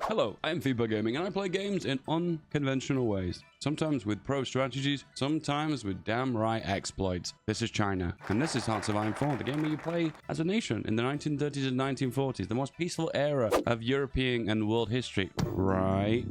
Hello, I am FeedBackGaming and I play games in unconventional ways. Sometimes with pro strategies, sometimes with damn right exploits. This is China, and this is Hearts of Iron 4, the game where you play as a nation in the 1930s and 1940s, the most peaceful era of European and world history, right?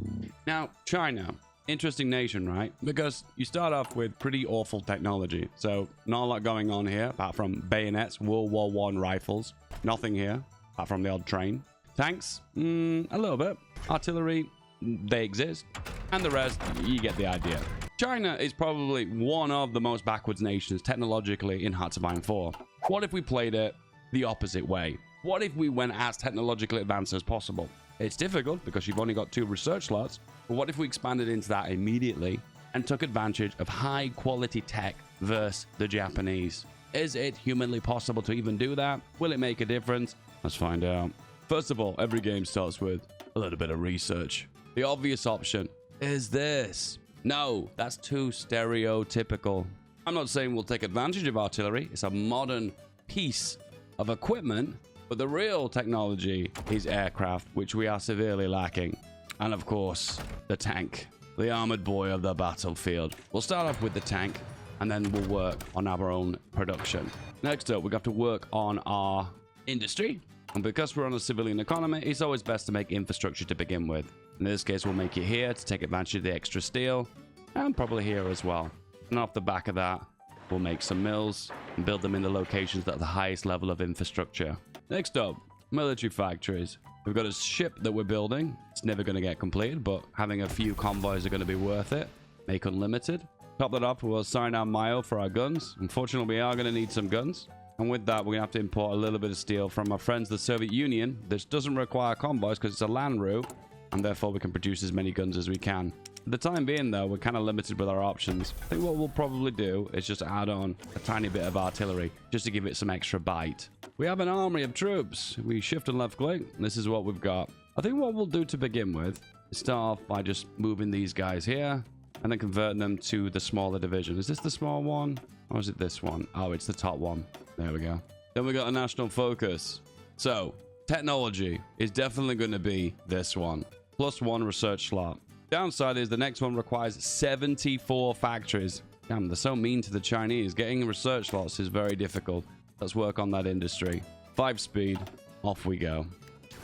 Now, China. Interesting nation, right? Because you start off with pretty awful technology. So, not a lot going on here, apart from bayonets, World War I rifles. Nothing here, apart from the odd train. Tanks? A little bit. Artillery? They exist. And the rest, you get the idea. China is probably one of the most backwards nations technologically in Hearts of Iron 4. What if we played it the opposite way? What if we went as technologically advanced as possible? It's difficult because you've only got 2 research slots, but what if we expanded into that immediately and took advantage of high quality tech versus the Japanese? Is it humanly possible to even do that? Will it make a difference? Let's find out. First of all, every game starts with a little bit of research. The obvious option is this. No, that's too stereotypical. I'm not saying we'll take advantage of artillery. It's a modern piece of equipment, but the real technology is aircraft, which we are severely lacking. And of course, the tank, the armored boy of the battlefield. We'll start off with the tank, and then we'll work on our own production. Next up, we have to work on our industry. And because we're on a civilian economy, it's always best to make infrastructure to begin with. In this case, we'll make it here to take advantage of the extra steel, and probably here as well. And off the back of that, we'll make some mills and build them in the locations that are the highest level of infrastructure. Next up, military factories. We've got a ship that we're building. It's never going to get completed, but having a few convoys are going to be worth it. Make unlimited. Top that off, we'll assign our mile for our guns. Unfortunately, we are going to need some guns. And with that, we're going to have to import a little bit of steel from our friends, the Soviet Union. This doesn't require convoys because it's a land route, and therefore we can produce as many guns as we can. For the time being, though, we're kind of limited with our options. I think what we'll probably do is just add on a tiny bit of artillery, just to give it some extra bite. We have an army of troops. We shift and left click, and this is what we've got. I think what we'll do to begin with is start off by just moving these guys here, and then converting them to the smaller division. Is this the small one? Or is it this one? Oh, it's the top one. There we go. Then we got a national focus. So, technology is definitely going to be this one. +1 research slot. Downside is the next one requires 74 factories. Damn, they're so mean to the Chinese. Getting research slots is very difficult. Let's work on that industry. 5 speed. Off we go.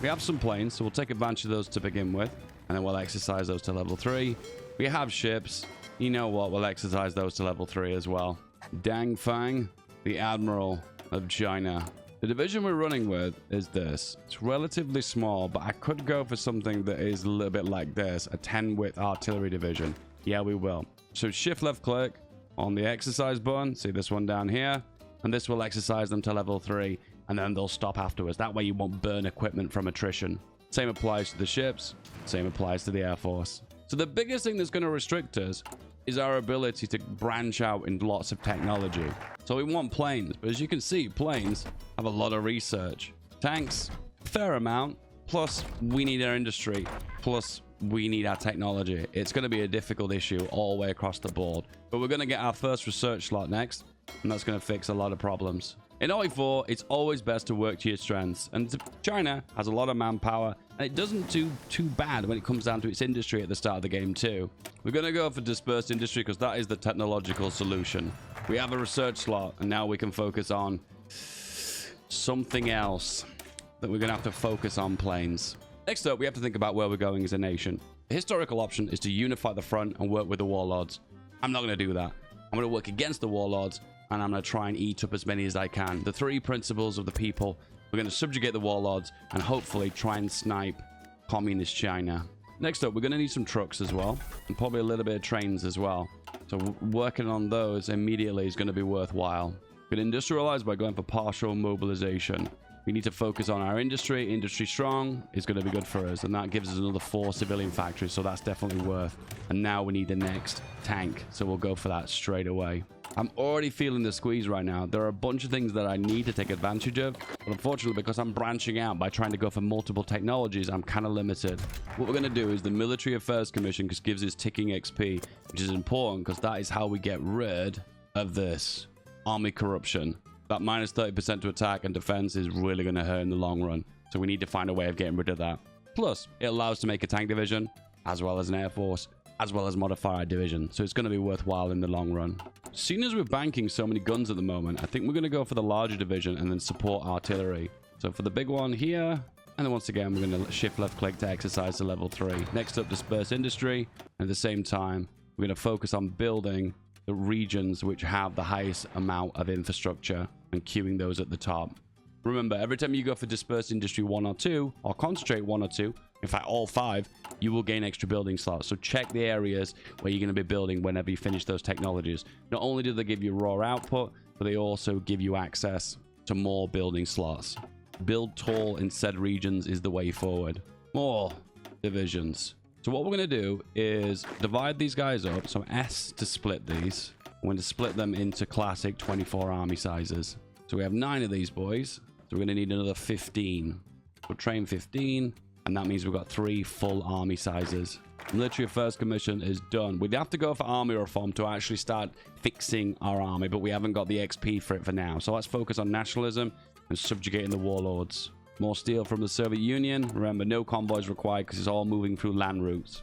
We have some planes, so we'll take advantage of those to begin with. And then we'll exercise those to level 3. We have ships. You know what? We'll exercise those to level 3 as well. Dang Fang, the Admiral of China. The division we're running with is this. It's relatively small, but I could go for something that is a little bit like this. A 10-width artillery division. Yeah, we will. So shift left click on the exercise button. See this one down here. And this will exercise them to level 3. And then they'll stop afterwards. That way you won't burn equipment from attrition. Same applies to the ships. Same applies to the Air Force. So the biggest thing that's going to restrict us is our ability to branch out in lots of technology. So we want planes, but as you can see, planes have a lot of research. Tanks, fair amount, plus we need our industry, plus we need our technology. It's going to be a difficult issue all the way across the board. But we're going to get our first research slot next, and that's going to fix a lot of problems. In OE4, it's always best to work to your strengths, and China has a lot of manpower, and it doesn't do too bad when it comes down to its industry at the start of the game too. We're going to go for dispersed industry because that is the technological solution. We have a research slot, and now we can focus on something else that we're going to have to focus on planes. Next up, we have to think about where we're going as a nation. The historical option is to unify the front and work with the warlords. I'm not going to do that. I'm going to work against the warlords, and I'm going to try and eat up as many as I can. The 3 principles of the people. We're going to subjugate the warlords and hopefully try and snipe communist China. Next up, we're going to need some trucks as well, and probably a little bit of trains as well. So working on those immediately is going to be worthwhile. We can industrialize by going for partial mobilization. We need to focus on our industry. Industry strong is going to be good for us, and that gives us another 4 civilian factories, so that's definitely worth. And now we need the next tank, so we'll go for that straight away. I'm already feeling the squeeze right now. There are a bunch of things that I need to take advantage of, but unfortunately, because I'm branching out by trying to go for multiple technologies, I'm kind of limited. What we're going to do is the Military Affairs Commission just gives us ticking XP, which is important because that is how we get rid of this army corruption. That minus 30% to attack and defense is really going to hurt in the long run. So we need to find a way of getting rid of that. Plus, it allows to make a tank division, as well as an air force, as well as modify a division. So it's going to be worthwhile in the long run. Seeing as we're banking so many guns at the moment, I think we're going to go for the larger division and then support artillery. So for the big one here, and then once again, we're going to shift left click to exercise to level 3. Next up, disperse industry. And at the same time, we're going to focus on building the regions which have the highest amount of infrastructure and queuing those at the top. Remember, every time you go for dispersed industry 1 or 2, or concentrate 1 or 2, in fact all 5, you will gain extra building slots. So check the areas where you're going to be building whenever you finish those technologies. Not only do they give you raw output, but they also give you access to more building slots. Build tall in said regions is the way forward. More divisions. So what we're going to do is divide these guys up. So S to split these. I'm going to split them into classic 24 army sizes. So we have 9 of these boys. So we're going to need another 15. We'll train 15. And that means we've got 3 full army sizes. Military Affairs Commission is done. We'd have to go for army reform to actually start fixing our army. But we haven't got the XP for it for now. So let's focus on nationalism and subjugating the warlords. More steel from the Soviet Union. Remember, no convoys required because it's all moving through land routes.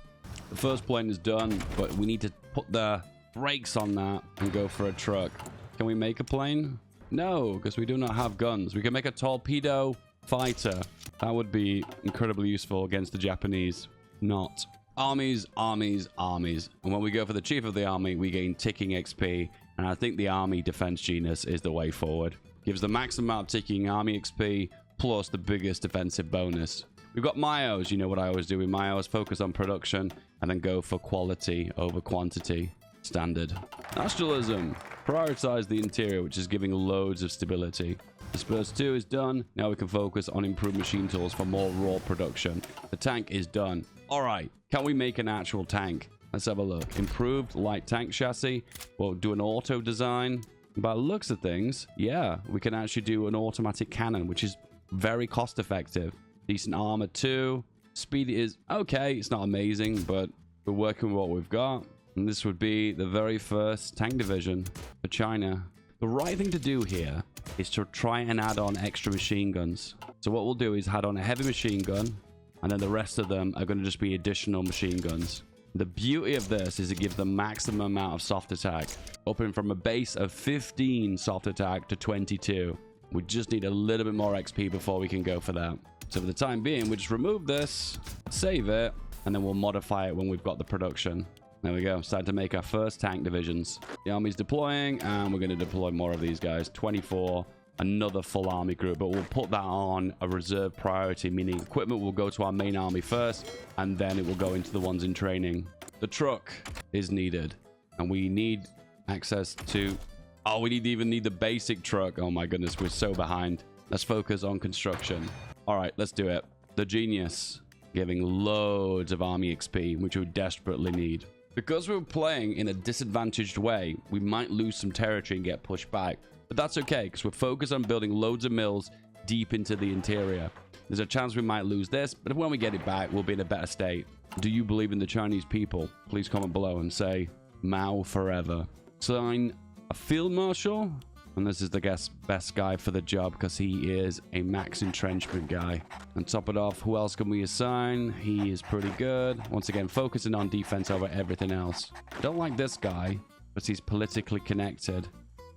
The first plane is done, but we need to put the brakes on that and go for a truck. Can we make a plane? No, because we do not have guns. We can make a torpedo fighter. That would be incredibly useful against the Japanese. Not. Armies, armies, armies. And when we go for the chief of the army, we gain ticking XP. And I think the army defense genus is the way forward. Gives the maximum amount of ticking army XP plus the biggest defensive bonus. We've got Mayos. You know what I always do with Mayos. Focus on production and then go for quality over quantity. Standard. Nationalism. Prioritize the interior, which is giving loads of stability. Disperse 2 is done. Now we can focus on improved machine tools for more raw production. The tank is done. All right. Can we make an actual tank? Let's have a look. Improved light tank chassis. We'll do an auto design. By the looks of things, yeah, we can actually do an automatic cannon, which is very cost effective. Decent armor too. Speed is okay. It's not amazing, but we're working with what we've got. And this would be the very first tank division for China. The right thing to do here is to try and add on extra machine guns. So what we'll do is add on a heavy machine gun, and then the rest of them are going to just be additional machine guns. The beauty of this is it gives the maximum amount of soft attack, upping from a base of 15 soft attack to 22. We just need a little bit more XP before we can go for that. So for the time being, we just remove this, save it, and then we'll modify it when we've got the production. There we go. Starting to make our first tank divisions. The army's deploying, and we're going to deploy more of these guys. 24, another full army group, but we'll put that on a reserve priority, meaning equipment will go to our main army first, and then it will go into the ones in training. The truck is needed, and we need access to... Oh, we even need the basic truck. Oh my goodness, we're so behind. Let's focus on construction. All right, let's do it. The genius, giving loads of army XP, which we desperately need. Because we're playing in a disadvantaged way, we might lose some territory and get pushed back. But that's okay, because we're focused on building loads of mills deep into the interior. There's a chance we might lose this, but when we get it back, we'll be in a better state. Do you believe in the Chinese people? Please comment below and say, Mao forever. Sign a field marshal. And this is the best guy for the job because he is a max entrenchment guy. And top it off, who else can we assign? He is pretty good. Once again, focusing on defense over everything else. Don't like this guy, but he's politically connected.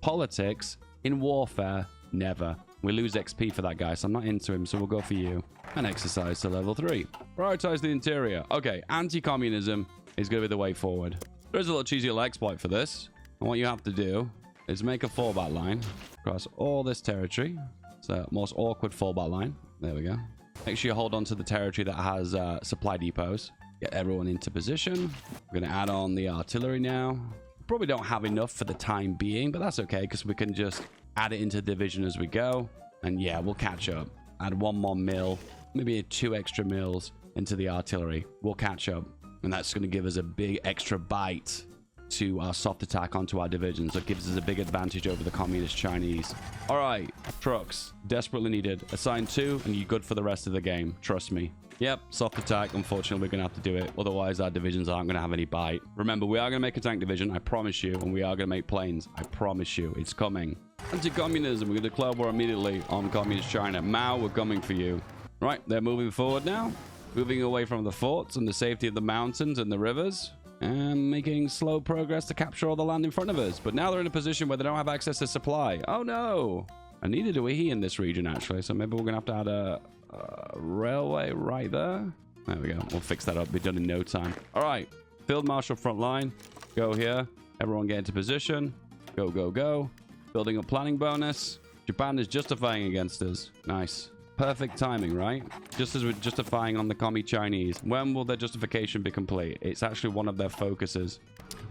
Politics in warfare, never. We lose XP for that guy, so I'm not into him, so we'll go for you. And exercise to level 3. Prioritize the interior. Okay, anti-communism is going to be the way forward. There's a little cheesy little exploit for this. And what you have to do is make a fallback line across all this territory. It's the most awkward fallback line. There we go. Make sure you hold on to the territory that has supply depots. Get everyone into position. We're going to add on the artillery now. Probably don't have enough for the time being, but that's okay because we can just add it into division as we go. And yeah, we'll catch up. Add 1 more mill, maybe 2 extra mills into the artillery. We'll catch up. And that's going to give us a big extra bite to our soft attack onto our divisions. That gives us a big advantage over the communist Chinese. All right, trucks desperately needed. Assign 2 and you're good for the rest of the game, trust me. Yep, soft attack. Unfortunately, we're gonna have to do it, otherwise our divisions aren't gonna have any bite. Remember, we are gonna make a tank division, I promise you, and we are gonna make planes, I promise you. It's coming. Anti-communism. We're gonna declare war immediately on communist China. Mao, we're coming for you. Right, they're moving forward now. moving away from the forts and the safety of the mountains and the rivers, and making slow progress to capture all the land in front of us. But now they're in a position where they don't have access to supply. Oh no! And neither do we in this region, actually. So maybe we're going to have to add a railway right there. There we go. We'll fix that up. Be done in no time. All right. Field Marshal front line. Go here. Everyone get into position. Go, go, go. Building up planning bonus. Japan is justifying against us. Nice. Perfect timing, right? Just as we're justifying on the commie Chinese. When will their justification be complete? It's actually one of their focuses.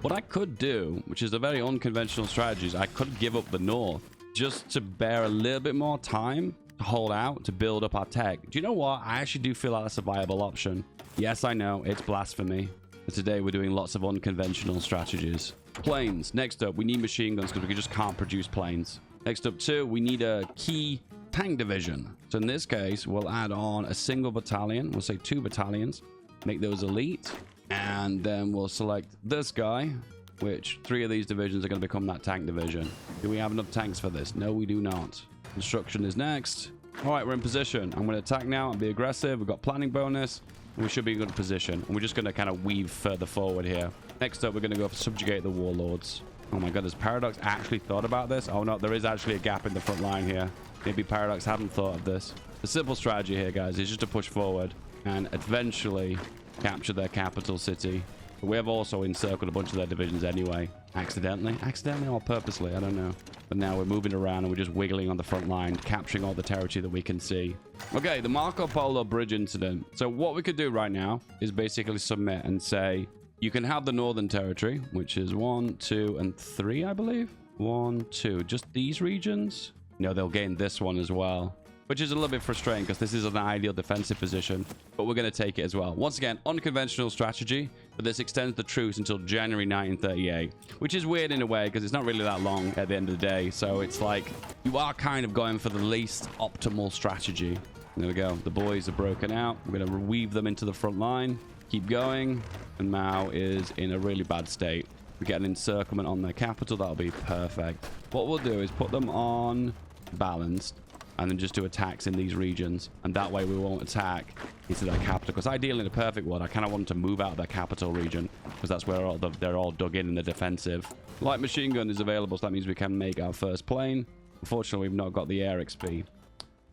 What I could do, which is a very unconventional strategy, is I could give up the north just to bear a little bit more time to hold out, to build up our tech. Do you know what? I actually do feel like that's a viable option. Yes, I know, it's blasphemy. But today we're doing lots of unconventional strategies. Planes. Next up, we need machine guns because we just can't produce planes. Next up too, we need a key tank division. So in this case, we'll add on a single battalion. We'll say 2 battalions. Make those elite. And then we'll select this guy, which 3 of these divisions are going to become that tank division. Do we have enough tanks for this? No, we do not. Construction is next. All right, we're in position. I'm going to attack now and be aggressive. We've got planning bonus. And we should be in good position. And we're just going to kind of weave further forward here. Next up, we're going to go for subjugate the warlords. Oh my god, has Paradox actually thought about this? Oh no, there is actually a gap in the front line here. Maybe Paradox hadn't thought of this. The simple strategy here, guys, is just to push forward and eventually capture their capital city. But we have also encircled a bunch of their divisions anyway. Accidentally or purposely, I don't know. But now we're moving around and we're just wiggling on the front line, capturing all the territory that we can see. Okay, the Marco Polo bridge incident. So what we could do right now is basically submit and say, you can have the northern territory, which is 1, 2, and 3, I believe. 1, 2, just these regions? No, they'll gain this one as well, which is a little bit frustrating because this is an ideal defensive position, but we're going to take it as well. Once again, unconventional strategy, but this extends the truce until January 1938, which is weird in a way because it's not really that long at the end of the day. So it's like you are kind of going for the least optimal strategy. There we go. The boys are broken out. We're going to weave them into the front line. Keep going. And Mao is in a really bad state. We get an encirclement on their capital. That'll be perfect. What we'll do is put them on balanced and then just do attacks in these regions. And that way we won't attack into their capital. Because ideally in a perfect world, I kind of want them to move out of their capital region because that's where they're all dug in the defensive. Light machine gun is available, so that means we can make our first plane. Unfortunately, we've not got the air XP.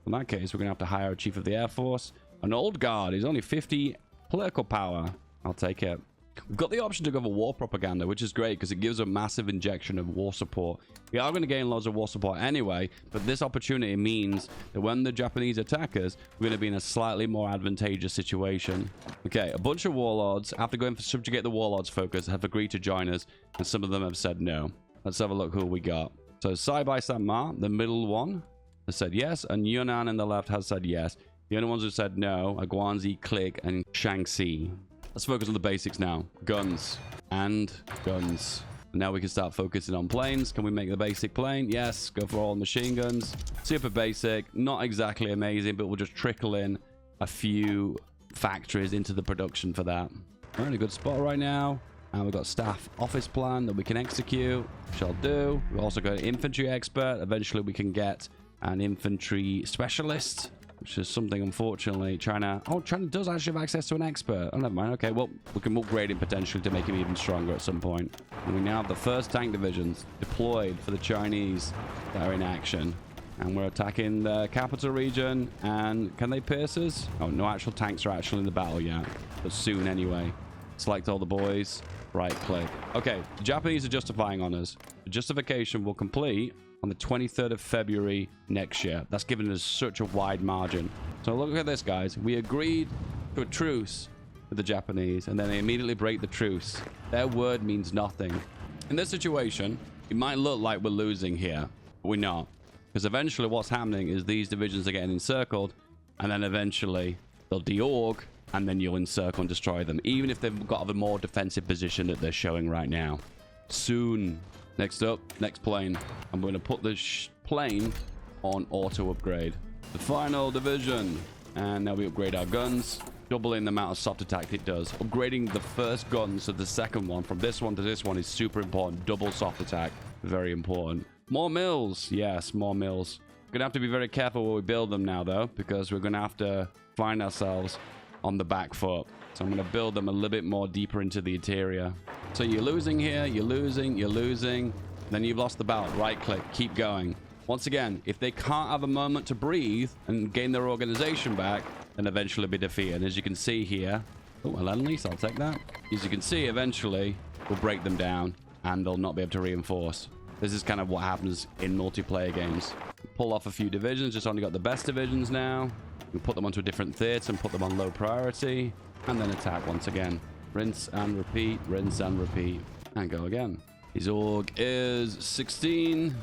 In that case, we're going to have to hire a chief of the Air Force. An old guard. He's only 50 political power. I'll take it. We've got the option to go for war propaganda, which is great because it gives a massive injection of war support. We are going to gain loads of war support anyway, but this opportunity means that when the Japanese attack us, we're going to be in a slightly more advantageous situation. Okay, a bunch of warlords, after going for subjugate the warlords focus, have agreed to join us, and some of them have said no. Let's have a look who we got. So Saibai Sanma, the middle one, has said yes, and Yunnan on the left has said yes. The only ones who said no are Guangxi, Click, and Shaanxi. Let's focus on the basics now. Guns and guns. Now we can start focusing on planes. Can we make the basic plane? Yes. Go for all machine guns. Super basic. Not exactly amazing, but we'll just trickle in a few factories into the production for that. We're in a good spot right now. And we've got staff office plan that we can execute. Shall do. We've also got an infantry expert. Eventually we can get an infantry specialist, which is something, unfortunately, China... Oh, China does actually have access to an expert. Oh, never mind. Okay, well, we can upgrade him potentially to make him even stronger at some point. And we now have the first tank divisions deployed for the Chinese that are in action. And we're attacking the capital region. And can they pierce us? Oh, no actual tanks are actually in the battle yet. But soon anyway. Select all the boys. Right click. Okay, the Japanese are justifying on us. The justification will complete on the 23rd of February next year. That's given us such a wide margin. So look at this, guys. We agreed to a truce with the Japanese, and then they immediately break the truce. Their word means nothing. In this situation, it might look like we're losing here, but we're not. Because eventually what's happening is these divisions are getting encircled, and then eventually they'll de-org, and then you'll encircle and destroy them, even if they've got a more defensive position that they're showing right now. Soon. Next up, next plane. I'm going to put this plane on auto upgrade. The final division. And now we upgrade our guns, doubling the amount of soft attack it does. Upgrading the first guns to the second one, from this one to this one, is super important. Double soft attack, very important. More mills. Yes, more mills. We're going to have to be very careful where we build them now, though, because we're going to have to find ourselves on the back foot. So I'm going to build them a little bit more deeper into the interior. So you're losing here, you're losing, you're losing. Then you've lost the battle. Right click, keep going. Once again, if they can't have a moment to breathe and gain their organization back, then eventually be defeated. As you can see here, oh, a land lease, I'll take that. As you can see, eventually we'll break them down and they'll not be able to reinforce. This is kind of what happens in multiplayer games. Pull off a few divisions, just only got the best divisions now. We put them onto a different theater and put them on low priority, and then attack once again. Rinse and repeat, and go again. His org is 16.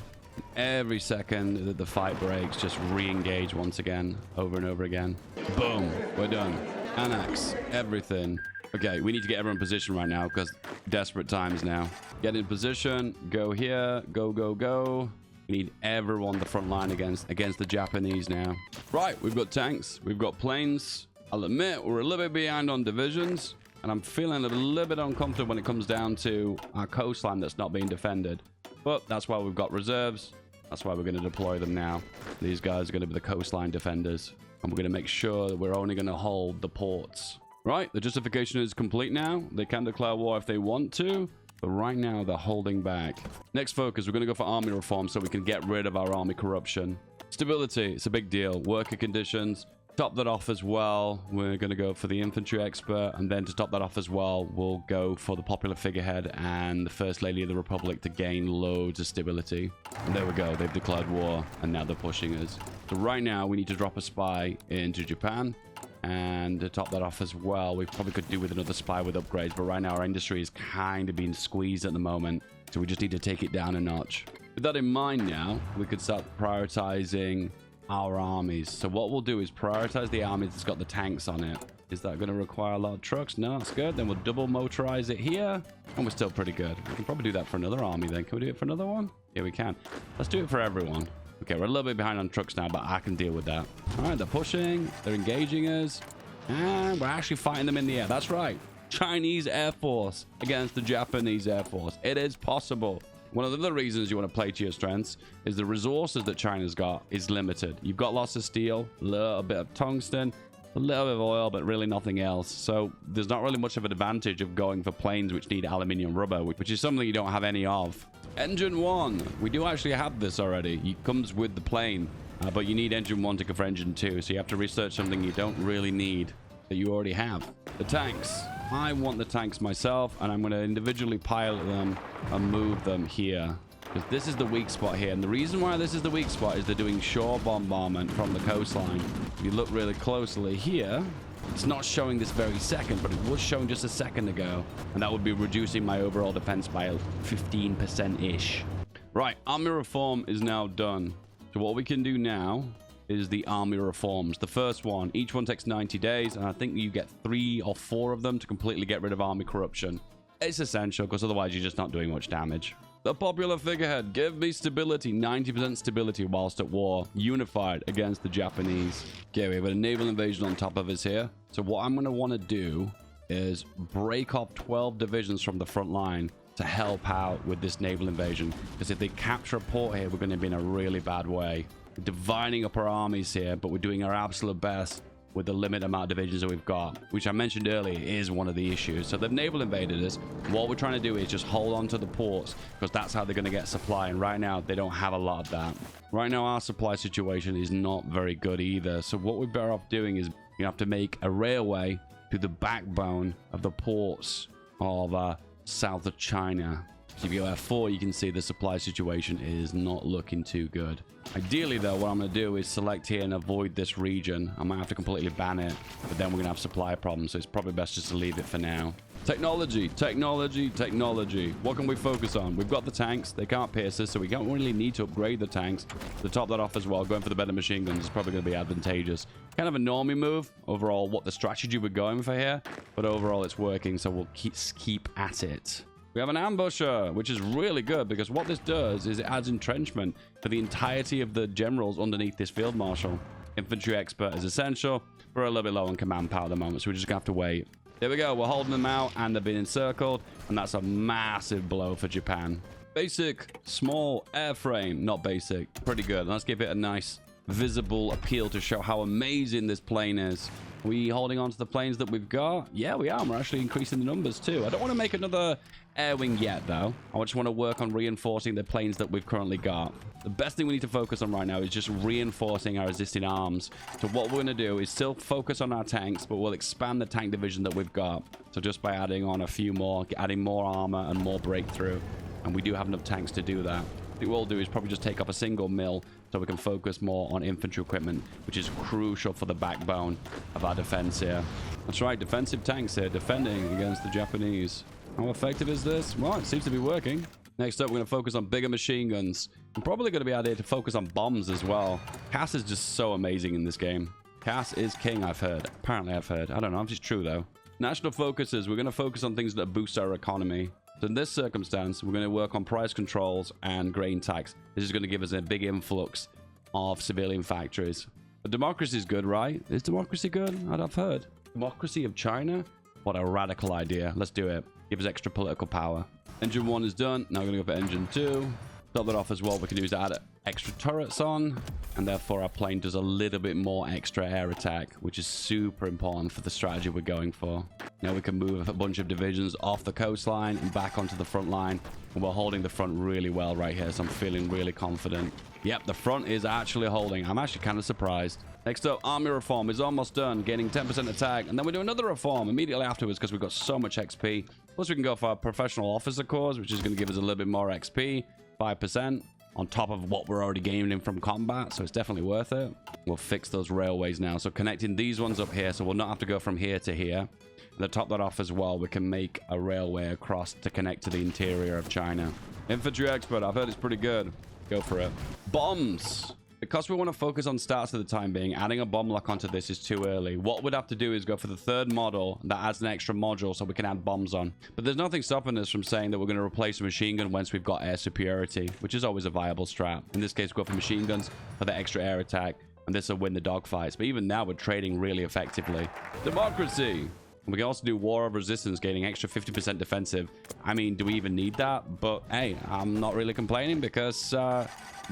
Every second that the fight breaks, just re-engage once again, over and over again. Boom, we're done. Annex, everything. Okay, we need to get everyone in position right now because desperate times now. Get in position, go here, go, go, go. We need everyone the front line against the Japanese now. Right, we've got tanks, we've got planes. I'll admit we're a little bit behind on divisions, and I'm feeling a little bit uncomfortable when it comes down to our coastline that's not being defended. But that's why we've got reserves. That's why we're going to deploy them now. These guys are going to be the coastline defenders, and we're going to make sure that we're only going to hold the ports. Right, the justification is complete now. They can declare war if they want to, but right now they're holding back. Next focus, we're going to go for army reform so we can get rid of our army corruption. Stability, it's a big deal. Worker conditions, top that off as well. We're going to go for the infantry expert, and then to top that off as well, we'll go for the popular figurehead and the First Lady of the Republic to gain loads of stability. And there we go, they've declared war, and now they're pushing us. So right now, we need to drop a spy into Japan. And to top that off as well, we probably could do with another spy with upgrades, but right now our industry is kind of being squeezed at the moment, so we just need to take it down a notch. With that in mind now, we could start prioritizing our armies. So what we'll do is prioritize the army that's got the tanks on it. Is that going to require a lot of trucks? No, that's good. Then we'll double motorize it here, and we're still pretty good. We can probably do that for another army then. Can we do it for another one? Yeah, we can. Let's do it for everyone. Okay, we're a little bit behind on trucks now, but I can deal with that. All right, they're pushing, they're engaging us, and we're actually fighting them in the air. That's right. Chinese Air Force against the Japanese Air Force. It is possible. One of the other reasons you want to play to your strengths is the resources that China's got is limited. You've got lots of steel, a little bit of tungsten, a little bit of oil, but really nothing else. So there's not really much of an advantage of going for planes which need aluminium rubber, which is something you don't have any of. Engine 1. We do actually have this already. It comes with the plane, but you need engine 1 to go for engine 2. So you have to research something you don't really need that you already have. The tanks. I want the tanks myself, and I'm going to individually pilot them and move them here. Because this is the weak spot here. And the reason why this is the weak spot is they're doing shore bombardment from the coastline. If you look really closely here, it's not showing this very second, but it was showing just a second ago. And that would be reducing my overall defense by 15%-ish. Right, army reform is now done. So what we can do now is the army reforms. The first one, each one takes 90 days, and I think you get 3 or 4 of them to completely get rid of army corruption. It's essential, because otherwise you're just not doing much damage. The popular figurehead, give me stability, 90% stability whilst at war, unified against the Japanese. Okay, we have a naval invasion on top of us here. So what I'm going to want to do is break off 12 divisions from the front line to help out with this naval invasion. Because if they capture a port here, we're going to be in a really bad way. We're dividing up our armies here, but we're doing our absolute best with the limited amount of divisions that we've got, which I mentioned earlier is one of the issues. So they've naval invaded us. What we're trying to do is just hold on to the ports, because that's how they're going to get supply. And right now, they don't have a lot of that. Right now, our supply situation is not very good either. So what we're better off doing is you have to make a railway to the backbone of the ports of south of China. So if you go F4, you can see the supply situation is not looking too good. Ideally, though, what I'm going to do is select here and avoid this region. I might have to completely ban it, but then we're going to have supply problems, so it's probably best just to leave it for now. Technology, technology, technology. What can we focus on? We've got the tanks. They can't pierce us, so we don't really need to upgrade the tanks. To top that off as well, going for the better machine guns is probably going to be advantageous. Kind of a normie move, overall, what the strategy we're going for here, but overall it's working, so we'll keep at it. We have an ambusher, which is really good, because what this does is it adds entrenchment for the entirety of the generals underneath this field marshal. Infantry expert is essential. We're a little bit low on command power at the moment, so we're just going to have to wait. There we go. We're holding them out, and they've been encircled, and that's a massive blow for Japan. Basic, small airframe. Not basic. Pretty good. Let's give it a nice visible appeal to show how amazing this plane is. Are we holding on to the planes that we've got? Yeah, we are. We're actually increasing the numbers too. I don't want to make another air wing yet, though. I just want to work on reinforcing the planes that we've currently got. The best thing we need to focus on right now is just reinforcing our existing arms. So what we're going to do is still focus on our tanks, but we'll expand the tank division that we've got. So just by adding on a few more, adding more armor and more breakthrough. And we do have enough tanks to do that. I think what we'll do is probably just take up a single mill so we can focus more on infantry equipment, which is crucial for the backbone of our defense here. That's right, defensive tanks here, defending against the Japanese. How effective is this? Well, it seems to be working. Next up, we're going to focus on bigger machine guns. I'm probably going to be out here to focus on bombs as well. Cass is just so amazing in this game. Cass is king, I've heard. Apparently, I've heard. I don't know if it's true, though. National focuses, we're going to focus on things that boost our economy. So in this circumstance, we're going to work on price controls and grain tax. This is going to give us a big influx of civilian factories. But democracy is good, right? Is democracy good? I've heard. Democracy of China? What a radical idea. Let's do it. Give us extra political power. Engine 1 is done. Now we're going to go for engine 2. Top that off as well. We can use to add extra turrets on. And therefore our plane does a little bit more extra air attack, which is super important for the strategy we're going for. Now we can move a bunch of divisions off the coastline and back onto the front line. And we're holding the front really well right here. So I'm feeling really confident. Yep, the front is actually holding. I'm actually kind of surprised. Next up, army reform is almost done, gaining 10% attack. And then we do another reform immediately afterwards because we've got so much XP. Plus we can go for our professional officer corps, which is going to give us a little bit more XP, 5%, on top of what we're already gaining from combat. So it's definitely worth it. We'll fix those railways now. So connecting these ones up here, so we'll not have to go from here to here. And to top that off as well, we can make a railway across to connect to the interior of China. Infantry expert, I've heard it's pretty good. Go for it. Bombs. Because we want to focus on stats for the time being, adding a bomb lock onto this is too early. What we'd have to do is go for the third model that adds an extra module so we can add bombs on. But there's nothing stopping us from saying that we're going to replace a machine gun once we've got air superiority, which is always a viable strat. In this case, go for machine guns for the extra air attack, and this will win the dogfights. But even now, we're trading really effectively. Democracy. We can also do War of Resistance, gaining extra 50% defensive. I mean, do we even need that? But hey, I'm not really complaining because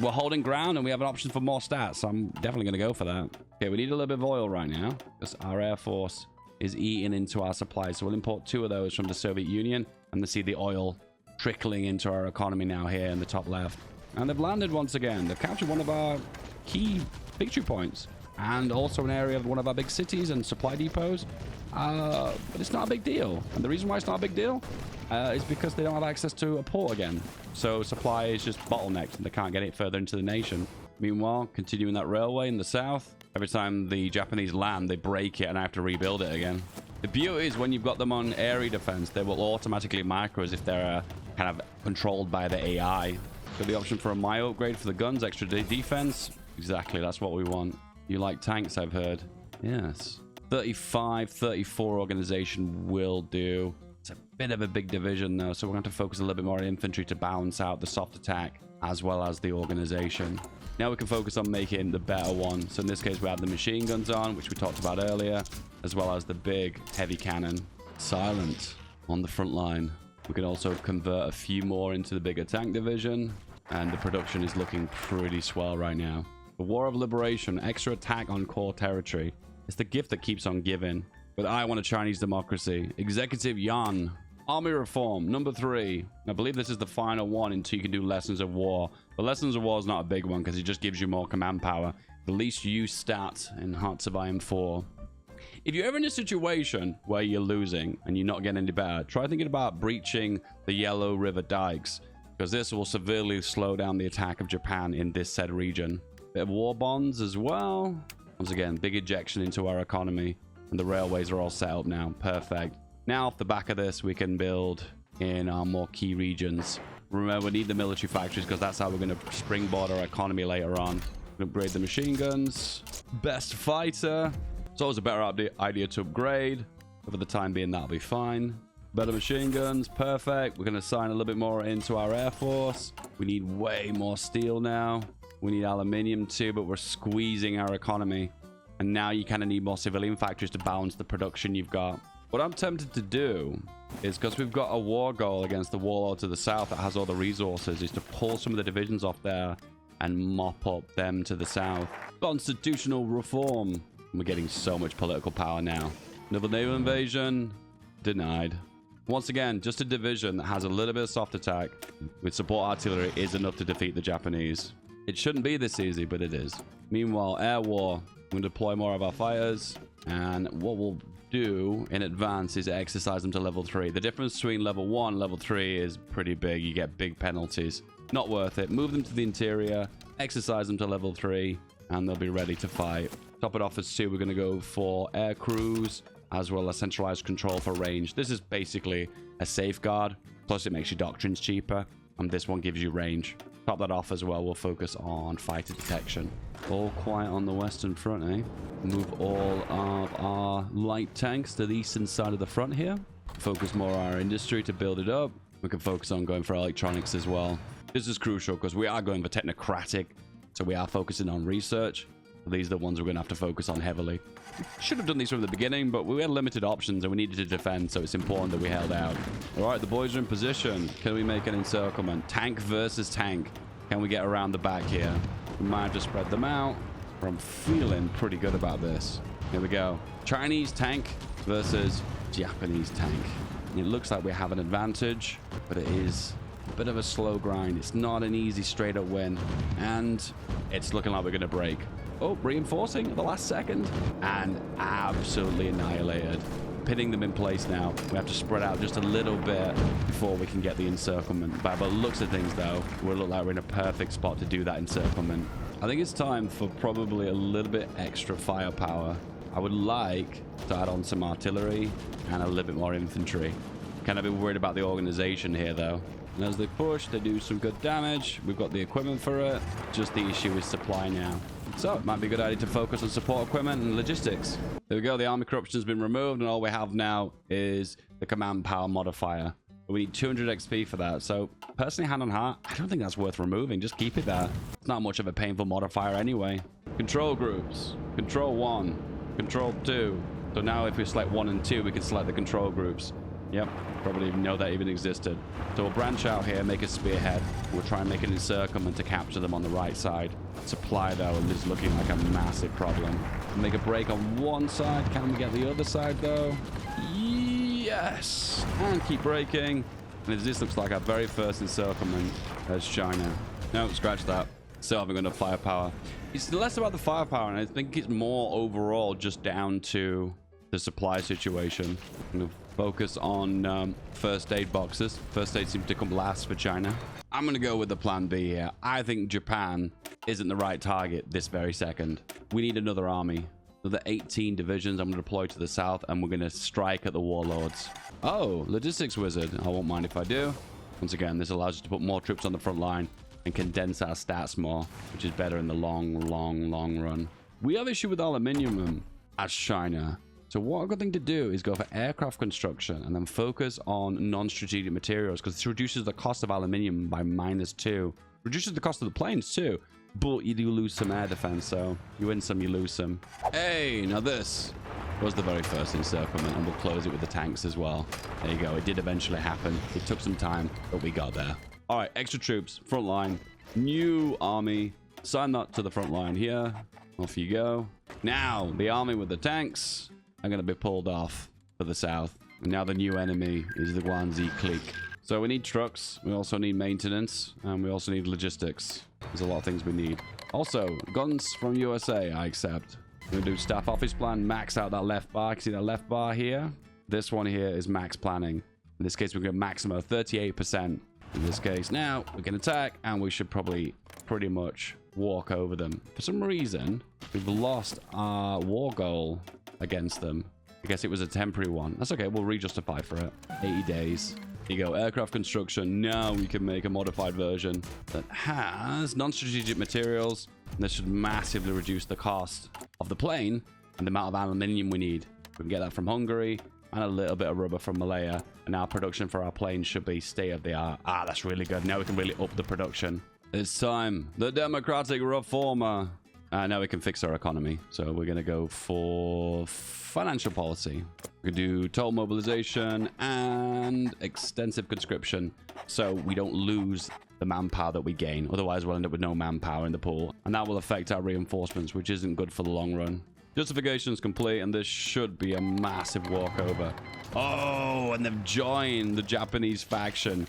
we're holding ground and we have an option for more stats. So I'm definitely going to go for that. Okay, we need a little bit of oil right now because our Air Force is eating into our supplies. So we'll import 2 of those from the Soviet Union and to see the oil trickling into our economy now here in the top left. And they've landed once again. They've captured one of our key victory points and also an area of one of our big cities and supply depots. But it's not a big deal. And the reason why it's not a big deal is because they don't have access to a port again. So supply is just bottlenecked and they can't get it further into the nation. Meanwhile, continuing that railway in the south, every time the Japanese land, they break it and I have to rebuild it again. The beauty is when you've got them on area defense, they will automatically micro as if they're kind of controlled by the AI. So the option for a Mio upgrade for the guns, extra defense. Exactly, that's what we want. You like tanks, I've heard. Yes. 35, 34 organization will do. It's a bit of a big division though, so we're going to focus a little bit more on infantry to balance out the soft attack as well as the organization. Now we can focus on making the better one. So in this case, we have the machine guns on, which we talked about earlier, as well as the big heavy cannon. Silent on the front line. We can also convert a few more into the bigger tank division, and the production is looking pretty swell right now. The War of Liberation, extra attack on core territory. It's the gift that keeps on giving. But I want a Chinese democracy. Executive Yuan. Army reform, number 3. I believe this is the final one until you can do Lessons of War. But Lessons of War is not a big one because it just gives you more command power. The least used stat in Hearts of Iron 4. If you're ever in a situation where you're losing and you're not getting any better, try thinking about breaching the Yellow River dikes, because this will severely slow down the attack of Japan in this said region. Bit of war bonds as well. Once again, big injection into our economy, and the railways are all set up now. Perfect. Now off the back of this, we can build in our more key regions. Remember, we need the military factories because that's how we're going to springboard our economy later on. Upgrade the machine guns. Best fighter. It's always a better idea to upgrade. But for the time being, that'll be fine. Better machine guns. Perfect. We're going to assign a little bit more into our Air Force. We need way more steel now. We need aluminium too, but we're squeezing our economy. And now you kind of need more civilian factories to balance the production you've got. What I'm tempted to do is, because we've got a war goal against the warlord to the south that has all the resources, is to pull some of the divisions off there and mop up them to the south. Constitutional reform. We're getting so much political power now. Another naval invasion. Denied. Once again, just a division that has a little bit of soft attack with support artillery is enough to defeat the Japanese. It shouldn't be this easy, but it is. Meanwhile, air war. We're going to deploy more of our fighters. And what we'll do in advance is exercise them to level 3. The difference between level 1 and level 3 is pretty big. You get big penalties. Not worth it. Move them to the interior. Exercise them to level 3. And they'll be ready to fight. Top it off as 2. We're going to go for air crews, as well as centralized control for range. This is basically a safeguard. Plus, it makes your doctrines cheaper. And this one gives you range. Top that off as well. We'll focus on fighter detection. All quiet on the western front, eh? Move all of our light tanks to the eastern side of the front here. Focus more on our industry to build it up. We can focus on going for electronics as well. This is crucial because we are going for technocratic. So we are focusing on research. These are the ones we're going to have to focus on heavily. We should have done these from the beginning, but we had limited options and we needed to defend, so it's important that we held out. All right, the boys are in position. Can we make an encirclement? Tank versus tank. Can we get around the back here? We might have to spread them out, but I'm feeling pretty good about this. Here we go. Chinese tank versus Japanese tank. It looks like we have an advantage, but it is a bit of a slow grind. It's not an easy straight up win, and it's looking like we're going to break. Oh, reinforcing at the last second. And absolutely annihilated. Pinning them in place now. We have to spread out just a little bit before we can get the encirclement. By the looks of things, though, we look like we're in a perfect spot to do that encirclement. I think it's time for probably a little bit extra firepower. I would like to add on some artillery and a little bit more infantry. Kind of be worried about the organization here, though. And as they push, they do some good damage. We've got the equipment for it. Just the issue is supply now. So it might be a good idea to focus on support equipment and logistics. There we go. The army corruption has been removed, and all we have now is the command power modifier. We need 200 XP for that. So personally, hand on heart, I don't think that's worth removing. Just keep it there. It's not much of a painful modifier anyway. Control groups. Control 1. Control 2. So now if we select 1 and 2, we can select the control groups. Yep, probably even know that even existed. So we'll branch out here, make a spearhead. We'll try and make an encirclement to capture them on the right side. Supply, though, is looking like a massive problem. Make a break on one side. Can we get the other side, though? Yes! And keep breaking. And this looks like our very first encirclement as China. No, scratch that. Still haven't got enough firepower. It's less about the firepower, and I think it's more overall just down to the supply situation. I'm going to focus on first aid boxes. First aid seems to come last for China. I'm going to go with the plan B here. I think Japan isn't the right target this very second. We need another army. Another 18 divisions I'm going to deploy to the south, and we're going to strike at the warlords. Oh, logistics wizard. I won't mind if I do. Once again, this allows us to put more troops on the front line and condense our stats more, which is better in the long run. We have issue with aluminium as China. So what a good thing to do is go for aircraft construction and then focus on non-strategic materials, because this reduces the cost of aluminium by -2. Reduces the cost of the planes too, but you do lose some air defense, so you win some, you lose some. Hey, now this was the very first encirclement, and we'll close it with the tanks as well. There you go. It did eventually happen. It took some time, but we got there. All right, extra troops, front line, new army. Sign that to the front line here. Off you go. Now, the army with the tanks are going to be pulled off for the south. And now the new enemy is the Guanzi clique. So we need trucks. We also need maintenance. And we also need logistics. There's a lot of things we need. Also, guns from USA, I accept. We're going to do staff office plan. Max out that left bar. See that left bar here? This one here is max planning. In this case, we're going to maximum 38%. In this case, now we can attack. And we should probably pretty much walk over them. For some reason, we've lost our war goal against them. I guess it was a temporary one. That's okay. We'll re-justify for it. 80 days. Here you go. Aircraft construction. Now we can make a modified version that has non-strategic materials. And this should massively reduce the cost of the plane and the amount of aluminium we need. We can get that from Hungary and a little bit of rubber from Malaya. And our production for our planes should be state-of-the-art. Ah, that's really good. Now we can really up the production. It's time. The democratic reformer. Now we can fix our economy. So we're going to go for financial policy. We can do total mobilization and extensive conscription, so we don't lose the manpower that we gain. Otherwise, we'll end up with no manpower in the pool, and that will affect our reinforcements, which isn't good for the long run. Justification is complete, and this should be a massive walkover. Oh, and they've joined the Japanese faction.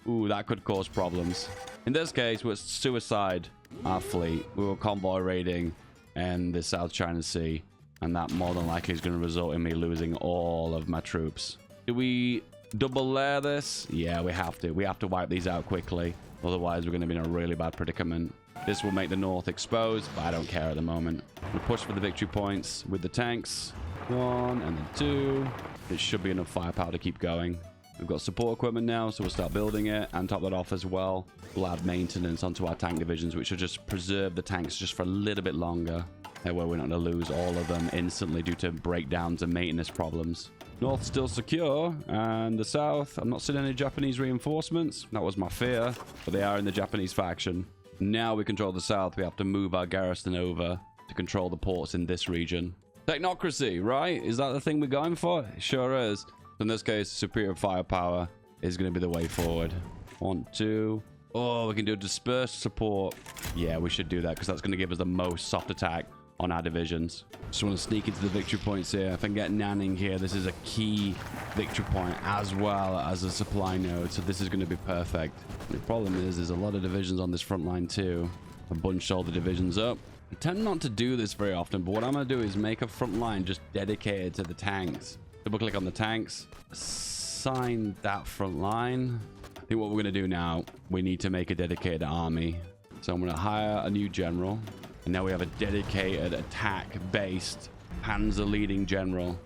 Ooh, that could cause problems. In this case, we're suicide our fleet. We were convoy raiding in the South China Sea, and that more than likely is going to result in me losing all of my troops. Do we double layer this? Yeah, we have to. We have to wipe these out quickly. Otherwise, we're going to be in a really bad predicament. This will make the north exposed, but I don't care at the moment. We'll push for the victory points with the tanks. 1 and then 2. It should be enough firepower to keep going. We've got support equipment now, so we'll start building it and top that off as well. We'll add maintenance onto our tank divisions, which will just preserve the tanks just for a little bit longer. That way we're not going to lose all of them instantly due to breakdowns and maintenance problems. North still secure, and the south, I'm not seeing any Japanese reinforcements. That was my fear, but they are in the Japanese faction. Now we control the south, we have to move our garrison over to control the ports in this region. Technocracy, right? Is that the thing we're going for? It sure is. In this case, superior firepower is going to be the way forward. 1, 2. Oh, we can do dispersed support. Yeah, we should do that because that's going to give us the most soft attack on our divisions. Just want to sneak into the victory points here. If I can get Nanning here, this is a key victory point as well as a supply node. So this is going to be perfect. The problem is there's a lot of divisions on this front line too. I bunched all the divisions up. I tend not to do this very often, but what I'm going to do is make a front line just dedicated to the tanks. Double click on the tanks, assign that front line. I think what we're going to do now, we need to make a dedicated army. So I'm going to hire a new general. And now we have a dedicated attack-based Panzer leading general.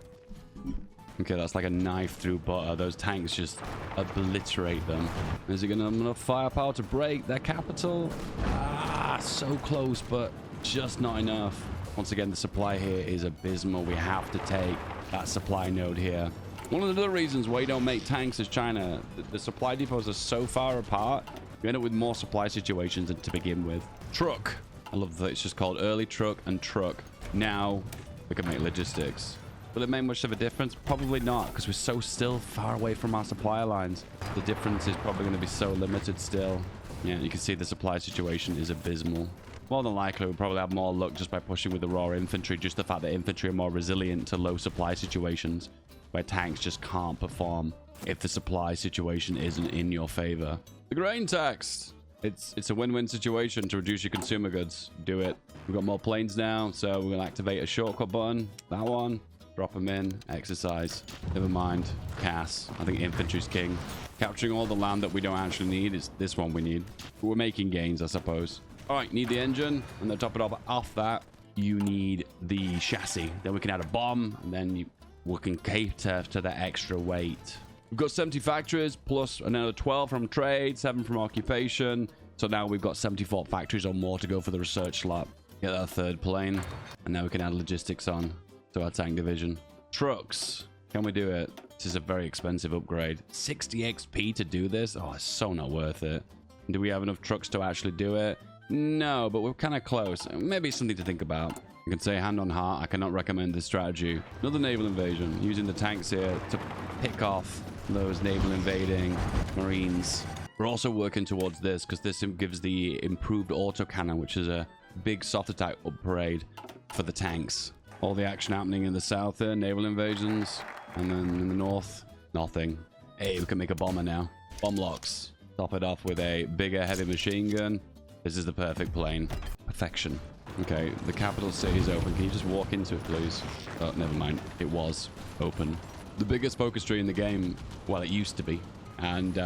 Okay, that's like a knife through butter. Those tanks just obliterate them. Is he going to have enough firepower to break their capital? Ah, so close, but just not enough. Once again, the supply here is abysmal. We have to take that supply node here. One of the other reasons why you don't make tanks is China. The supply depots are so far apart, you end up with more supply situations than to begin with. Truck. I love that it's just called early truck and truck. Now we can make logistics. Will it make much of a difference? Probably not, because we're so still far away from our supply lines. The difference is probably going to be so limited still. Yeah, you can see the supply situation is abysmal. More than likely, we'll probably have more luck just by pushing with the raw infantry. Just the fact that infantry are more resilient to low supply situations, where tanks just can't perform if the supply situation isn't in your favor. The grain tax. It's a win-win situation to reduce your consumer goods. Do it. We've got more planes now, so we're going to activate a shortcut button. That one. Drop them in. Exercise. Never mind. Cass. I think infantry's king. Capturing all the land that we don't actually need is this one we need. But we're making gains, I suppose. All right, need the engine. And then top it off that, you need the chassis. Then we can add a bomb, and then we can cater to that extra weight. We've got 70 factories plus another 12 from trade, 7 from occupation. So now we've got 74 factories or more to go for the research slot. Get our third plane. And now we can add logistics on to our tank division. Trucks. Can we do it? This is a very expensive upgrade. 60 XP to do this? Oh, it's so not worth it. Do we have enough trucks to actually do it? No, but we're kind of close. Maybe something to think about. I can say hand on heart, I cannot recommend this strategy. Another naval invasion. Using the tanks here to pick off those naval invading marines. We're also working towards this because this gives the improved autocannon, which is a big soft attack upgrade for the tanks. All the action happening in the south there, naval invasions. And then in the north, nothing. Hey, we can make a bomber now. Bomb locks. Top it off with a bigger heavy machine gun. This is the perfect plane. Perfection. Okay, the capital city is open. Can you just walk into it, please? Oh, never mind. It was open. The biggest focus tree in the game, well, it used to be. And,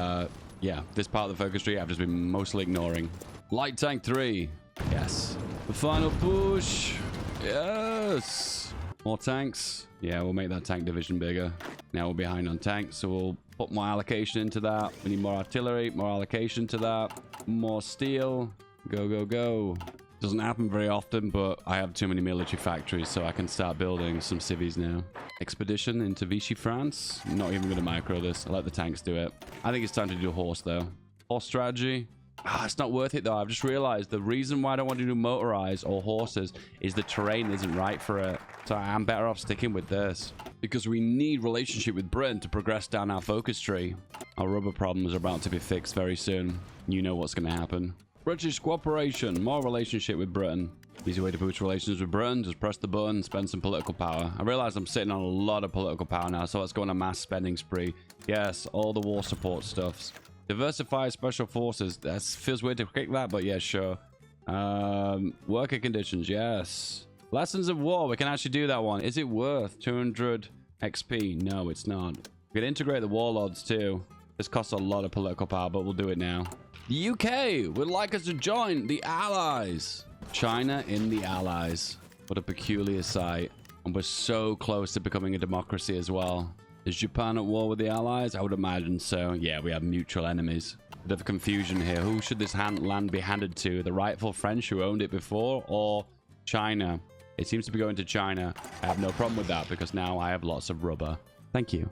yeah, this part of the focus tree I've just been mostly ignoring. Light tank 3. Yes. The final push. Yes. More tanks. Yeah, we'll make that tank division bigger. Now we're behind on tanks, so we'll put more allocation into that. We need more artillery, more allocation to that. More steel. Go, go, go. Doesn't happen very often, but I have too many military factories, so I can start building some civies now. Expedition into Vichy, France. Not even going to micro this. I let the tanks do it. I think it's time to do horse, though. Horse strategy. It's not worth it though. I've just realized the reason why I don't want to do motorized or horses is the terrain isn't right for it. So I'm better off sticking with this because we need relationship with Britain to progress down our focus tree. Our rubber problems are about to be fixed very soon. You know what's going to happen. British cooperation, more relationship with Britain. Easy way to boost relations with Britain, just press the button, spend some political power. I realize I'm sitting on a lot of political power now, so let's go on a mass spending spree. Yes, all the war support stuffs. Diversify special forces. That feels weird to click that, but yeah, sure. Worker conditions, yes. Lessons of war, we can actually do that one. Is it worth 200 XP? No, it's not. We can integrate the warlords too. This costs a lot of political power, but we'll do it now. The UK would like us to join the Allies. China in the Allies. What a peculiar sight. And we're so close to becoming a democracy as well. Is Japan at war with the Allies? I would imagine so. Yeah, we have mutual enemies. Bit of confusion here. Who should this land be handed to? The rightful French who owned it before, or China? It seems to be going to China. I have no problem with that because now I have lots of rubber. Thank you.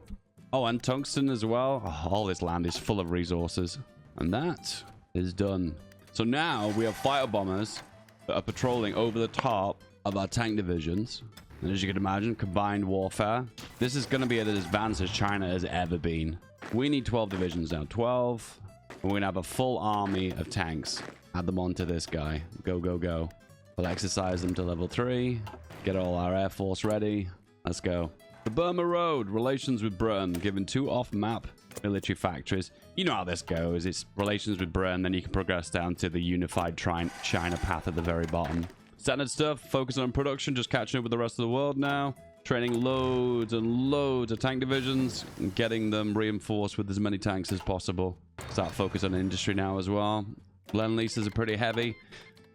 Oh, and tungsten as well. Oh, all this land is full of resources. And that is done. So now we have fighter bombers that are patrolling over the top of our tank divisions. And as you can imagine, combined warfare. This is going to be as advanced as China has ever been. We need 12 divisions now. 12. And we're going to have a full army of tanks. Add them onto this guy. Go, go, go. We'll exercise them to level 3. Get all our air force ready. Let's go. The Burma Road. Relations with Britain. Given 2 off-map military factories. You know how this goes. It's relations with Britain. Then you can progress down to the unified China path at the very bottom. Standard stuff, focus on production, just catching up with the rest of the world now. Training loads and loads of tank divisions and getting them reinforced with as many tanks as possible. Start focus on industry now as well. Lend leases are pretty heavy.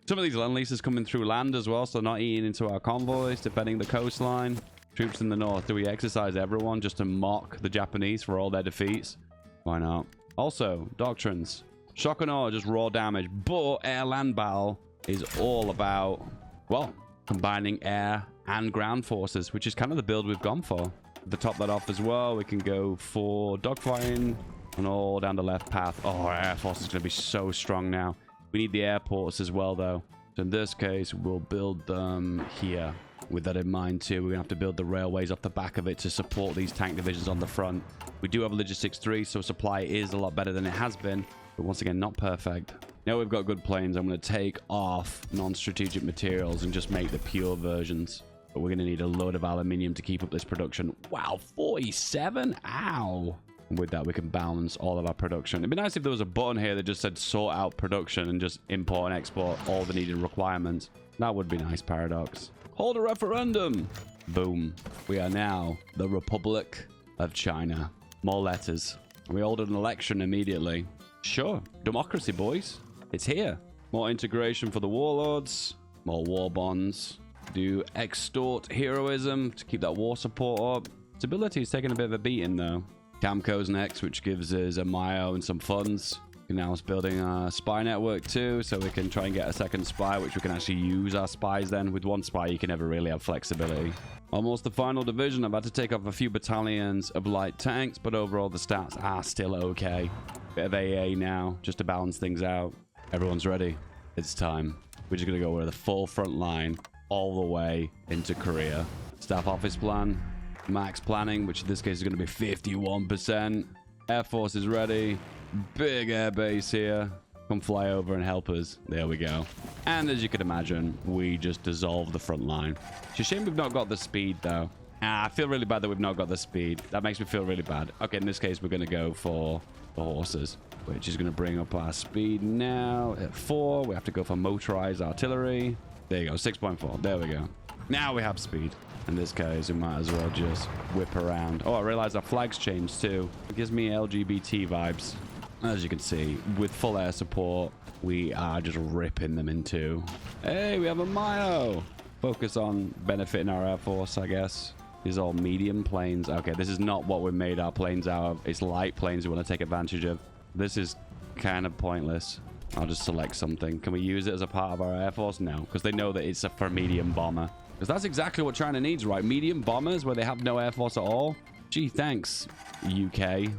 Some of these lend leases coming through land as well, so not eating into our convoys, defending the coastline. Troops in the north, do we exercise everyone just to mock the Japanese for all their defeats? Why not? Also, doctrines. Shock and awe, just raw damage, but air-land battle is all about, well, combining air and ground forces, which is kind of the build we've gone for. To top that off as well, we can go for dogfighting and all down the left path. Oh, our air force is going to be so strong now. We need the airports as well, though. So in this case, we'll build them here. With that in mind, too, we're going to have to build the railways off the back of it to support these tank divisions on the front. We do have a Logistics 3, so supply is a lot better than it has been. But once again, not perfect. Now we've got good planes. I'm going to take off non-strategic materials and just make the pure versions. But we're going to need a load of aluminium to keep up this production. Wow, 47? Ow. And with that, we can balance all of our production. It'd be nice if there was a button here that just said sort out production and just import and export all the needed requirements. That would be nice, Paradox. Hold a referendum. Boom. We are now the Republic of China. More letters. We hold an election immediately. Sure. Democracy, boys. It's here. More integration for the warlords. More war bonds. Do extort heroism to keep that war support up. Stability is taking a bit of a beating, though. Camco's next, which gives us a Mayo and some funds. Now it's building a spy network too, so we can try and get a second spy, which we can actually use our spies then. With one spy, you can never really have flexibility. Almost the final division. I've had to take off a few battalions of light tanks, but overall the stats are still okay. Bit of AA now, just to balance things out. Everyone's ready. It's time. We're just going to go with the full front line all the way into Korea. Staff office plan. Max planning, which in this case is going to be 51%. Air Force is ready. Big air base here. Come fly over and help us. There we go. And as you can imagine, we just dissolve the front line. It's a shame we've not got the speed, though. I feel really bad that we've not got the speed. That makes me feel really bad. Okay, in this case, we're going to go for the horses, which is going to bring up our speed now at 4. We have to go for motorized artillery. There you go, 6.4. There we go. Now we have speed. In this case, we might as well just whip around. Oh, I realized our flag's changed, too. It gives me LGBT vibes. As you can see, with full air support, we are just ripping them in two. Hey, we have a Mayo. Focus on benefiting our air force, I guess. These are all medium planes. Okay, this is not what we made our planes out of. It's light planes we want to take advantage of. This is kind of pointless. I'll just select something. Can we use it as a part of our air force? No, because they know that it's for medium bomber. Because that's exactly what China needs, right? Medium bombers where they have no air force at all. Gee, thanks, UK.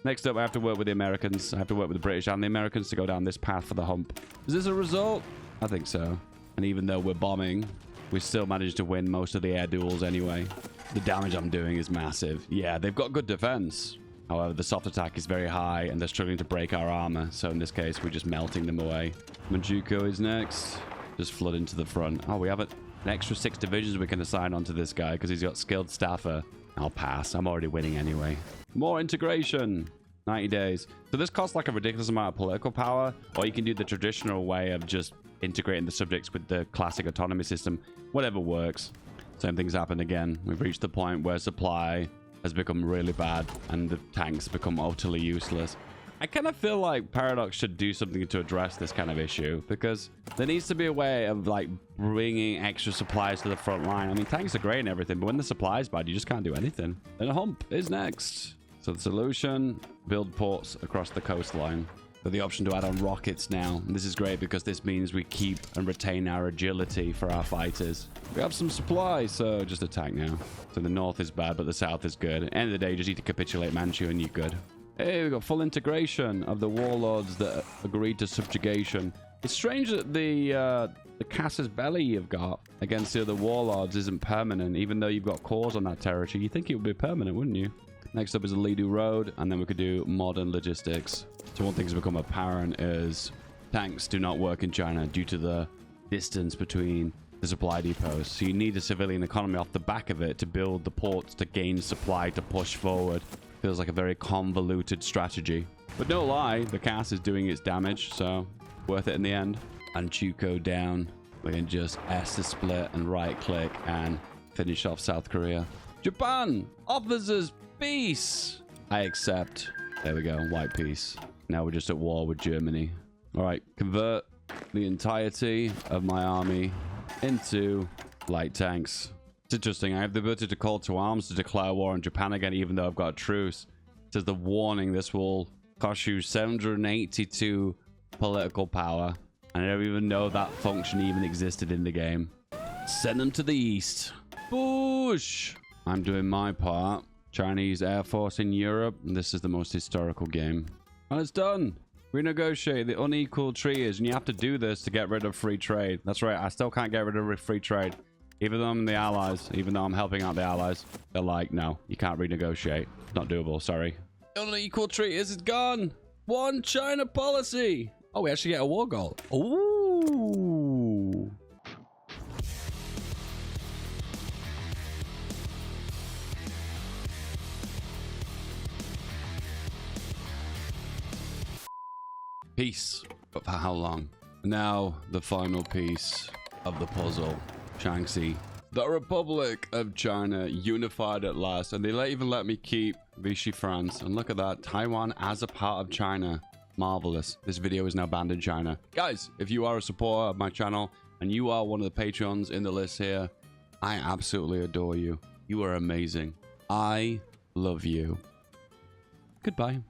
Next up, I have to work with the Americans. I have to work with the British and the Americans to go down this path for the hump. Is this a result? I think so. And even though we're bombing, we still managed to win most of the air duels anyway. The damage I'm doing is massive. Yeah, they've got good defense. However, the soft attack is very high and they're struggling to break our armor. So in this case, we're just melting them away. Manchukuo is next. Just flood into the front. Oh, we have an extra 6 divisions we can assign onto this guy because he's got skilled staffer. I'll pass. I'm already winning anyway. More integration. 90 days. So this costs like a ridiculous amount of political power, or you can do the traditional way of just integrating the subjects with the classic autonomy system. Whatever works. Same thing's happened again. We've reached the point where supply has become really bad and the tanks become utterly useless. I kind of feel like Paradox should do something to address this kind of issue, because there needs to be a way of like bringing extra supplies to the front line. I mean, tanks are great and everything, but when the supply's bad, you just can't do anything. And a hump is next. So the solution, build ports across the coastline. With the option to add on rockets now. And this is great because this means we keep and retain our agility for our fighters. We have some supply, so just attack now. So the north is bad, but the south is good. End of the day, you just need to capitulate Manchu and you're good. Hey, we got full integration of the warlords that agreed to subjugation. It's strange that the Casus Belli you've got against the other warlords isn't permanent, even though you've got cores on that territory. You'd think it would be permanent, wouldn't you? Next up is the Lidu Road, and then we could do modern logistics. So one thing that's become apparent is tanks do not work in China due to the distance between the supply depots. So you need a civilian economy off the back of it to build the ports to gain supply to push forward. Feels like a very convoluted strategy. But no lie, the CAS is doing its damage, so worth it in the end. And Chuko down. We can just S to split and right click and finish off South Korea. Japan offers us peace. I accept. There we go, white peace. Now we're just at war with Germany. All right, convert the entirety of my army into light tanks. It's interesting. I have the ability to call to arms to declare war on Japan again, even though I've got a truce. It says the warning, this will cost you 782 political power. And I don't even know that function even existed in the game. Send them to the east. Push! I'm doing my part. Chinese Air Force in Europe. And this is the most historical game. And it's done. Renegotiate the unequal treaties. And you have to do this to get rid of free trade. That's right. I still can't get rid of free trade. Even though I'm in the Allies. Even though I'm helping out the Allies. They're like, no, you can't renegotiate. Not doable. Sorry. Unequal treaties is gone. One China policy. Oh, we actually get a war goal. Ooh. Peace. But for how long? Now, the final piece of the puzzle. Shaanxi. The Republic of China unified at last. And they even let me keep Vichy France. And look at that. Taiwan as a part of China. Marvelous. This video is now banned in China. Guys, if you are a supporter of my channel and you are one of the patrons in the list here, I absolutely adore you. You are amazing. I love you. Goodbye.